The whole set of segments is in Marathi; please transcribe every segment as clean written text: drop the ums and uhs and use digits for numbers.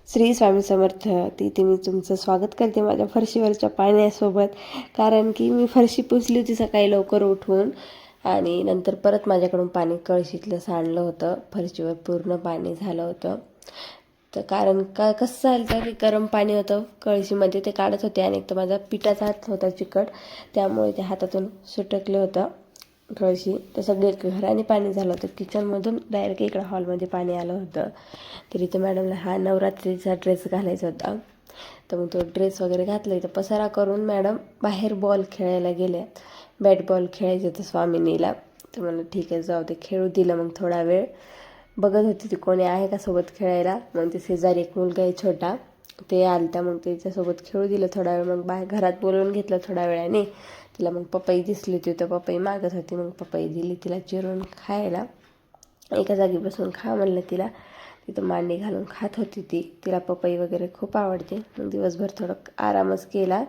श्री स्वामी समर्थ. तिथे मी तुमचं स्वागत करते माझ्या फरशीवरच्या पाण्यासोबत. कारण की मी फरशी पुसली होती सकाळी लवकर उठून आणि नंतर परत माझ्याकडून पाणी कळशीतलं सांडलं होतं. फरशीवर पूर्ण पाणी झालं होतं. तर कारण कसं झालं तर गरम पाणी होतं कळशीमध्ये, ते काढत होते आणि एक तर माझा पिठाचा हात होता चिकट, त्यामुळे ते हातातून सुटकलं होतं कळशी. तर सगळे घराने पाणी झालं होतं. किचनमधून डायरेक्ट इकडं हॉलमध्ये पाणी आलं होतं. तर इथं मॅडमला हा नवरात्रीचा ड्रेस घालायचा होता. तर मग तो ड्रेस वगैरे घातला. इथं पसारा करून मॅडम बाहेर बॉल खेळायला गेले. बॅट बॉल खेळायचं होतं स्वामिनीला. तर मला ठीक आहे जाऊ ते खेळू दिलं. मग थोडा वेळ बघत होती ती कोणी आहे का सोबत खेळायला. मग ते शेजारी एक मुलगा आहे छोटा, ते आलता. मग त्याच्यासोबत खेळू दिलं थोडा वेळ. मग बाहेर घरात बोलवून घेतलं थोड्या वेळाने. तिला मग पपई दिसली होती, तर पपई मागत होती. मग पपई दिली तिला चिरून खायला. एका जागी बसून खा म्हणलं तिला. तिथं मांडी घालून खात होती ती. तिला पपई वगैरे खूप आवडते. मग दिवसभर थोडं आराम केला.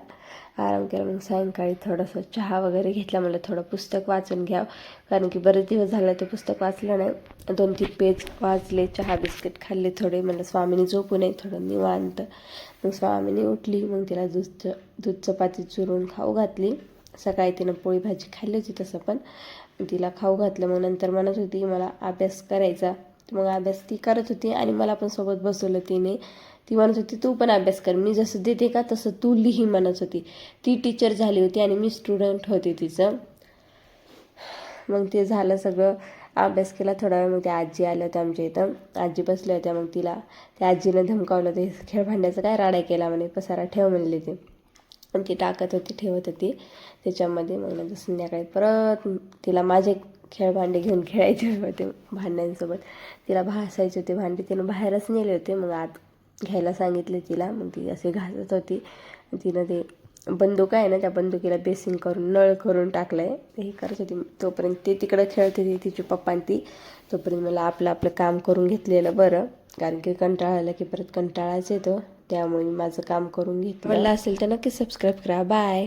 मग सायंकाळी थोडंसं चहा वगैरे घेतला. मला थोडं पुस्तक वाचून घ्यावं, कारण की बरेच दिवस झाले ते पुस्तक वाचलं नाही. 2-3 पेज वाचले, चहा बिस्किट खाल्ले थोडे. मला स्वामिनी झोपू नये, थोडं निवांत. मग स्वामिनी उठली. मग तिला दूध चपाती चुरून खाऊ घातली. सकाळी तिनं पोळी भाजी खाल्ली होती तसं, पण तिला खाऊ घातलं. मग नंतर म्हणत होती मला अभ्यास करायचा. मग अभ्यास ती करत होती आणि मला पण सोबत बसवलं तिने. ती म्हणत होती तू पण अभ्यास कर, मी जसं देते का तसं तू लिही म्हणत होती. ती टीचर झाली होती आणि मी स्टुडंट होते तिचं. मग ते झालं सगळं, अभ्यास केला थोडा वेळ. मग त्या आजी आल्या होत्या आमच्या इथं. आजी बसल्या होत्या. मग तिला त्या आजीनं धमकावलं, ते खेळभांड्याचं काय राडा केला म्हणे, पसारा ठेव म्हणले ते. आणि ती टाकत होती, ठेवत होती त्याच्यामध्ये. मग नंतर संध्याकाळी परत तिला माझे खेळभांडे घेऊन खेळायचे होते भांड्यांसोबत. तिला घासायचे होते भांडे, तिनं बाहेरच नेले होते. मग आत घ्यायला सांगितले तिला. मग ती असे घासत होती. तिनं ते बंदूक आहे ना, त्या बंदुकीला बेसिंग करून नळ करून टाकलं आहे, हे करत होती. तोपर्यंत ते तिकडं खेळत होती तिची पप्पा आणि ती. तोपर्यंत मला आपलं काम करून घेतलेलं बरं, कारण की कंटाळा आला की परत कंटाळाच येतो. त्यामुळे मी माझं काम करून घेतलं. मला असेल तर नक्की सबस्क्राईब करा. बाय.